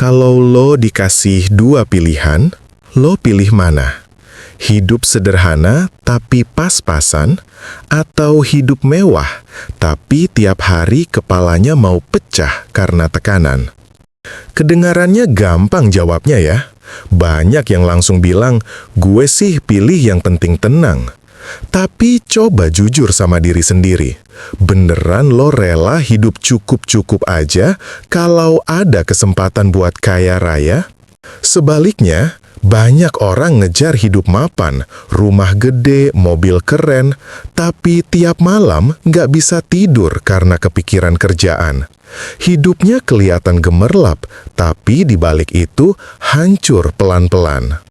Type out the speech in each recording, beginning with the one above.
Kalau lo dikasih dua pilihan, lo pilih mana? Hidup sederhana tapi pas-pasan, atau hidup mewah tapi tiap hari kepalanya mau pecah karena tekanan? Kedengarannya gampang jawabnya ya. Banyak yang langsung bilang, gue sih pilih yang penting tenang. Tapi coba jujur sama diri sendiri. Beneran lo rela hidup cukup-cukup aja kalau ada kesempatan buat kaya raya? Sebaliknya, banyak orang ngejar hidup mapan, rumah gede, mobil keren, tapi tiap malam nggak bisa tidur karena kepikiran kerjaan. Hidupnya kelihatan gemerlap, tapi di balik itu hancur pelan-pelan.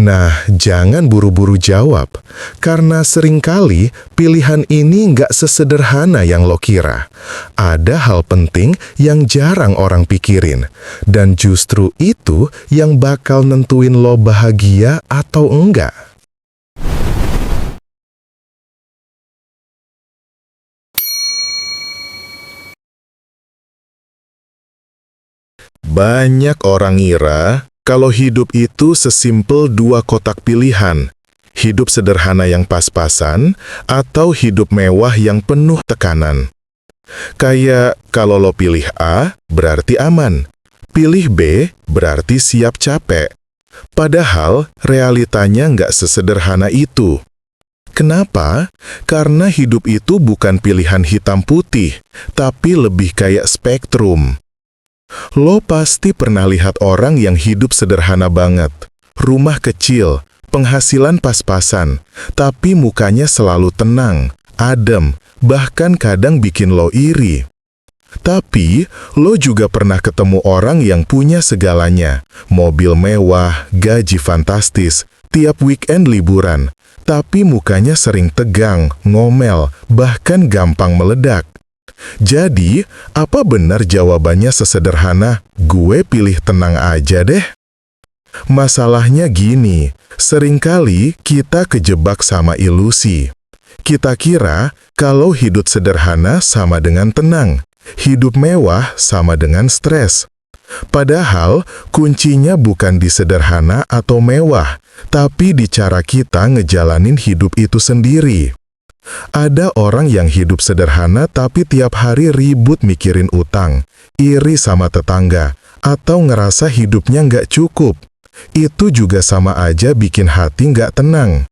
Nah, jangan buru-buru jawab, karena seringkali pilihan ini nggak sesederhana yang lo kira. Ada hal penting yang jarang orang pikirin, dan justru itu yang bakal nentuin lo bahagia atau enggak. Banyak orang ngira kalau hidup itu sesimpel dua kotak pilihan, hidup sederhana yang pas-pasan atau hidup mewah yang penuh tekanan. Kayak kalau lo pilih A, berarti aman. Pilih B, berarti siap capek. Padahal realitanya nggak sesederhana itu. Kenapa? Karena hidup itu bukan pilihan hitam putih, tapi lebih kayak spektrum. Lo pasti pernah lihat orang yang hidup sederhana banget. Rumah kecil, penghasilan pas-pasan, tapi mukanya selalu tenang, adem, bahkan kadang bikin lo iri. Tapi, lo juga pernah ketemu orang yang punya segalanya. Mobil mewah, gaji fantastis, tiap weekend liburan. Tapi mukanya sering tegang, ngomel, bahkan gampang meledak. Jadi, apa benar jawabannya sesederhana, gue pilih tenang aja deh? Masalahnya gini, seringkali kita kejebak sama ilusi. Kita kira kalau hidup sederhana sama dengan tenang, hidup mewah sama dengan stres. Padahal, kuncinya bukan di sederhana atau mewah, tapi di cara kita ngejalanin hidup itu sendiri. Ada orang yang hidup sederhana tapi tiap hari ribut mikirin utang, iri sama tetangga, atau ngerasa hidupnya nggak cukup. Itu juga sama aja bikin hati nggak tenang.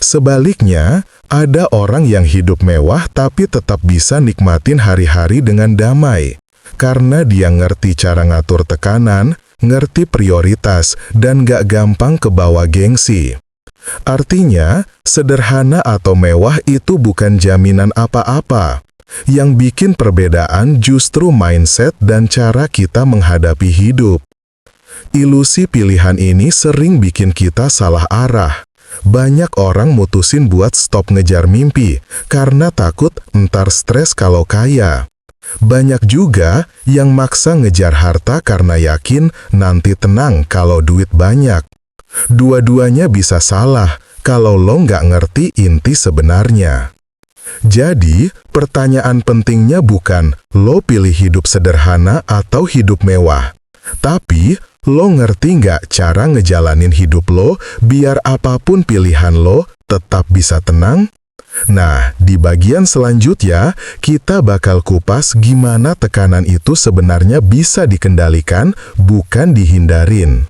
Sebaliknya, ada orang yang hidup mewah tapi tetap bisa nikmatin hari-hari dengan damai. Karena dia ngerti cara ngatur tekanan, ngerti prioritas, dan nggak gampang kebawa gengsi. Artinya, sederhana atau mewah itu bukan jaminan apa-apa. Yang bikin perbedaan justru mindset dan cara kita menghadapi hidup. Ilusi pilihan ini sering bikin kita salah arah. Banyak orang mutusin buat stop ngejar mimpi, karena takut entar stres kalau kaya. Banyak juga yang maksa ngejar harta karena yakin nanti tenang kalau duit banyak. Dua-duanya bisa salah kalau lo nggak ngerti inti sebenarnya. Jadi, pertanyaan pentingnya bukan lo pilih hidup sederhana atau hidup mewah. Tapi, lo ngerti nggak cara ngejalanin hidup lo biar apapun pilihan lo tetap bisa tenang? Nah, di bagian selanjutnya, kita bakal kupas gimana tekanan itu sebenarnya bisa dikendalikan, bukan dihindarin.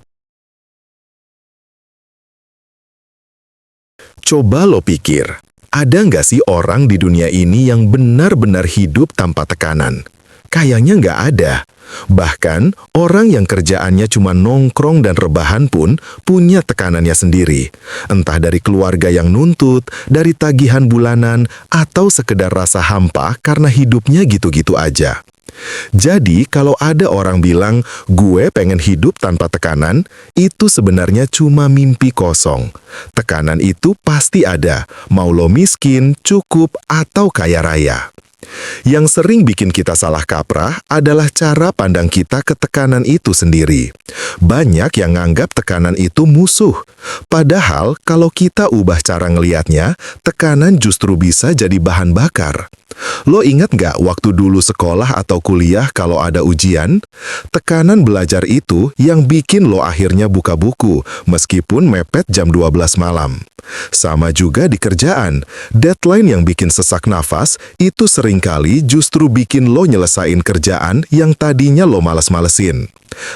Coba lo pikir, ada nggak sih orang di dunia ini yang benar-benar hidup tanpa tekanan? Kayaknya nggak ada. Bahkan, orang yang kerjaannya cuma nongkrong dan rebahan pun punya tekanannya sendiri. Entah dari keluarga yang nuntut, dari tagihan bulanan, atau sekedar rasa hampa karena hidupnya gitu-gitu aja. Jadi, kalau ada orang bilang, gue pengen hidup tanpa tekanan, itu sebenarnya cuma mimpi kosong. Tekanan itu pasti ada, mau lo miskin, cukup, atau kaya raya. Yang sering bikin kita salah kaprah adalah cara pandang kita ke tekanan itu sendiri. Banyak yang nganggap tekanan itu musuh. Padahal kalau kita ubah cara ngelihatnya, tekanan justru bisa jadi bahan bakar. Lo ingat nggak waktu dulu sekolah atau kuliah kalau ada ujian? Tekanan belajar itu yang bikin lo akhirnya buka buku, meskipun mepet jam 12 malam. Sama juga di kerjaan, deadline yang bikin sesak nafas itu seringkali justru bikin lo nyelesain kerjaan yang tadinya lo males-malesin.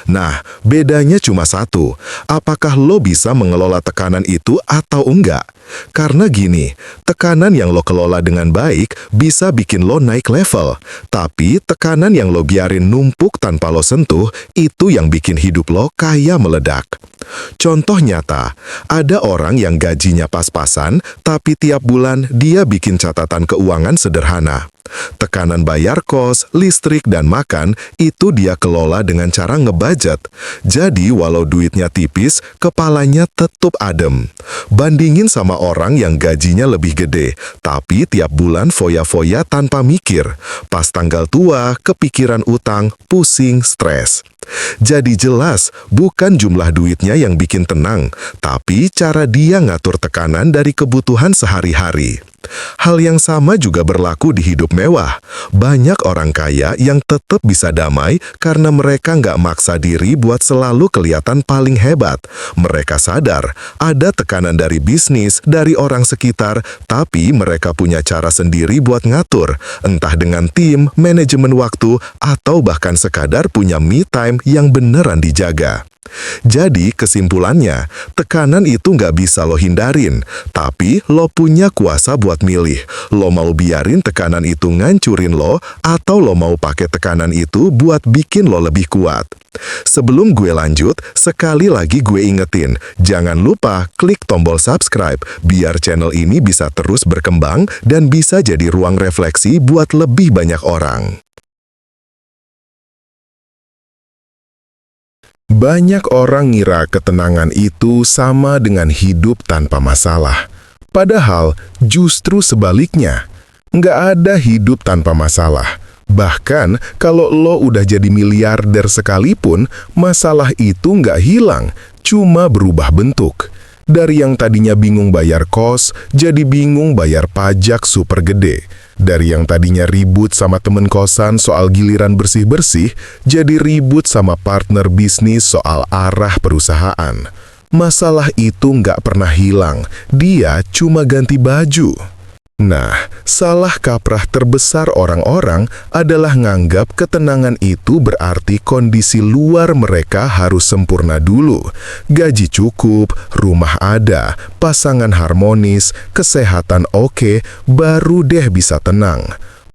Nah, bedanya cuma satu, apakah lo bisa mengelola tekanan itu atau enggak? Karena gini, tekanan yang lo kelola dengan baik bisa bikin lo naik level, tapi tekanan yang lo biarin numpuk tanpa lo sentuh, itu yang bikin hidup lo kayak meledak. Contoh nyata, ada orang yang gajinya pas-pasan, tapi tiap bulan dia bikin catatan keuangan sederhana. Tekanan bayar kos, listrik, dan makan, itu dia kelola dengan cara ngebudget. Jadi, walau duitnya tipis, kepalanya tetap adem. Bandingin sama orang yang gajinya lebih gede, tapi tiap bulan foya-foya tanpa mikir. Pas tanggal tua, kepikiran utang, pusing, stres. Jadi jelas, bukan jumlah duitnya yang bikin tenang, tapi cara dia ngatur tekanan dari kebutuhan sehari-hari. Hal yang sama juga berlaku di hidup mewah. Banyak orang kaya yang tetap bisa damai karena mereka nggak maksa diri buat selalu kelihatan paling hebat. Mereka sadar, ada tekanan dari bisnis, dari orang sekitar, tapi mereka punya cara sendiri buat ngatur, entah dengan tim, manajemen waktu, atau bahkan sekadar punya me time yang beneran dijaga. Jadi kesimpulannya, tekanan itu nggak bisa lo hindarin, tapi lo punya kuasa buat milih. Lo mau biarin tekanan itu ngancurin lo, atau lo mau pakai tekanan itu buat bikin lo lebih kuat. Sebelum gue lanjut, sekali lagi gue ingetin, jangan lupa klik tombol subscribe, biar channel ini bisa terus berkembang dan bisa jadi ruang refleksi buat lebih banyak orang. Banyak orang ngira ketenangan itu sama dengan hidup tanpa masalah. Padahal justru sebaliknya, nggak ada hidup tanpa masalah. Bahkan kalau lo udah jadi miliarder sekalipun, masalah itu nggak hilang, cuma berubah bentuk. Dari yang tadinya bingung bayar kos, jadi bingung bayar pajak super gede. Dari yang tadinya ribut sama temen kosan soal giliran bersih-bersih, jadi ribut sama partner bisnis soal arah perusahaan. Masalah itu nggak pernah hilang, dia cuma ganti baju. Nah, salah kaprah terbesar orang-orang adalah nganggap ketenangan itu berarti kondisi luar mereka harus sempurna dulu. Gaji cukup, rumah ada, pasangan harmonis, kesehatan oke, baru deh bisa tenang.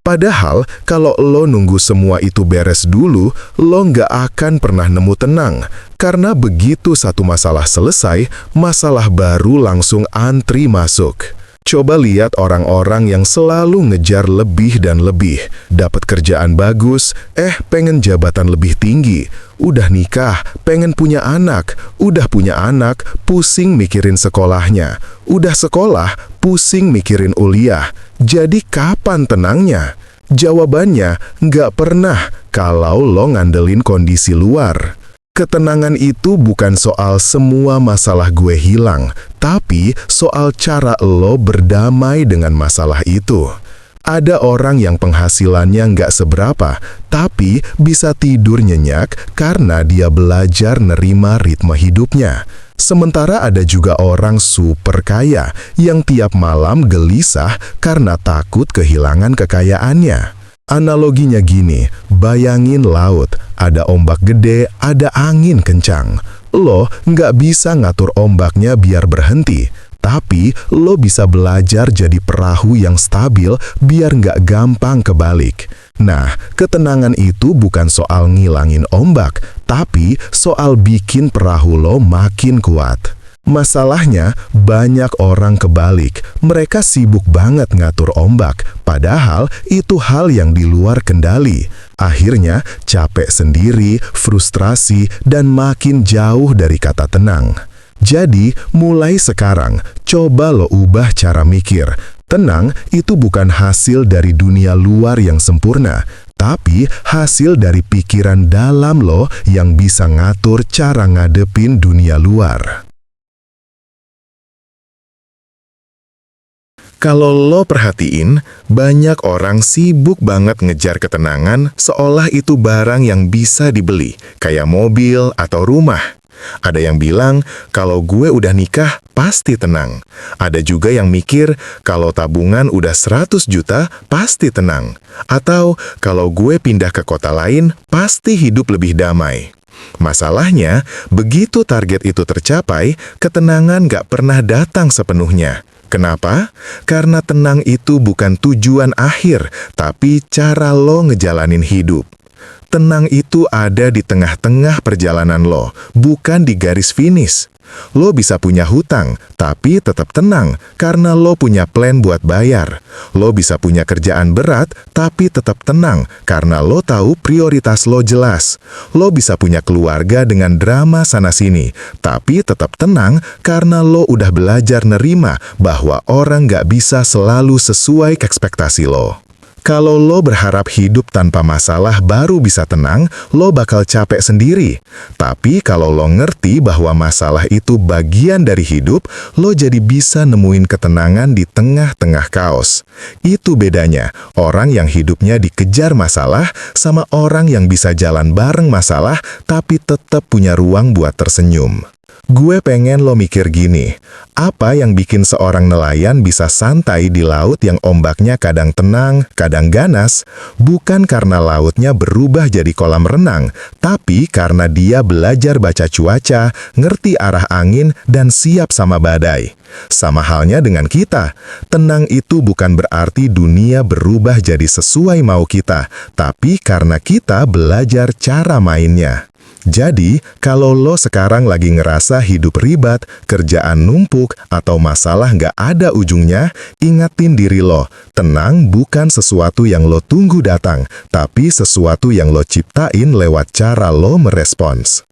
Padahal, kalau lo nunggu semua itu beres dulu, lo nggak akan pernah nemu tenang. Karena begitu satu masalah selesai, masalah baru langsung antri masuk. Coba lihat orang-orang yang selalu ngejar lebih dan lebih. Dapat kerjaan bagus, pengen jabatan lebih tinggi. Udah nikah, pengen punya anak. Udah punya anak, pusing mikirin sekolahnya. Udah sekolah, pusing mikirin kuliah. Jadi kapan tenangnya? Jawabannya, nggak pernah kalau lo ngandelin kondisi luar. Ketenangan itu bukan soal semua masalah gue hilang, tapi soal cara lo berdamai dengan masalah itu. Ada orang yang penghasilannya nggak seberapa, tapi bisa tidur nyenyak karena dia belajar nerima ritme hidupnya. Sementara ada juga orang super kaya yang tiap malam gelisah karena takut kehilangan kekayaannya. Analoginya gini, bayangin laut, ada ombak gede, ada angin kencang. Lo nggak bisa ngatur ombaknya biar berhenti, tapi lo bisa belajar jadi perahu yang stabil biar nggak gampang kebalik. Nah, ketenangan itu bukan soal ngilangin ombak, tapi soal bikin perahu lo makin kuat. Masalahnya, banyak orang kebalik. Mereka sibuk banget ngatur ombak, padahal itu hal yang di luar kendali. Akhirnya, capek sendiri, frustrasi, dan makin jauh dari kata tenang. Jadi, mulai sekarang, coba lo ubah cara mikir. Tenang itu bukan hasil dari dunia luar yang sempurna, tapi hasil dari pikiran dalam lo yang bisa ngatur cara ngadepin dunia luar. Kalau lo perhatiin, banyak orang sibuk banget ngejar ketenangan seolah itu barang yang bisa dibeli, kayak mobil atau rumah. Ada yang bilang, kalau gue udah nikah, pasti tenang. Ada juga yang mikir, kalau tabungan udah 100 juta, pasti tenang. Atau, kalau gue pindah ke kota lain, pasti hidup lebih damai. Masalahnya, begitu target itu tercapai, ketenangan gak pernah datang sepenuhnya. Kenapa? Karena tenang itu bukan tujuan akhir, tapi cara lo ngejalanin hidup. Tenang itu ada di tengah-tengah perjalanan lo, bukan di garis finish. Lo bisa punya hutang, tapi tetap tenang karena lo punya plan buat bayar. Lo bisa punya kerjaan berat, tapi tetap tenang karena lo tahu prioritas lo jelas. Lo bisa punya keluarga dengan drama sana-sini, tapi tetap tenang karena lo udah belajar nerima bahwa orang gak bisa selalu sesuai ekspektasi lo. Kalau lo berharap hidup tanpa masalah baru bisa tenang, lo bakal capek sendiri. Tapi kalau lo ngerti bahwa masalah itu bagian dari hidup, lo jadi bisa nemuin ketenangan di tengah-tengah kaos. Itu bedanya, orang yang hidupnya dikejar masalah sama orang yang bisa jalan bareng masalah tapi tetap punya ruang buat tersenyum. Gue pengen lo mikir gini, apa yang bikin seorang nelayan bisa santai di laut yang ombaknya kadang tenang, kadang ganas? Bukan karena lautnya berubah jadi kolam renang, tapi karena dia belajar baca cuaca, ngerti arah angin, dan siap sama badai. Sama halnya dengan kita, tenang itu bukan berarti dunia berubah jadi sesuai mau kita, tapi karena kita belajar cara mainnya. Jadi, kalau lo sekarang lagi ngerasa hidup ribet, kerjaan numpuk, atau masalah nggak ada ujungnya, ingatin diri lo, tenang bukan sesuatu yang lo tunggu datang, tapi sesuatu yang lo ciptain lewat cara lo merespons.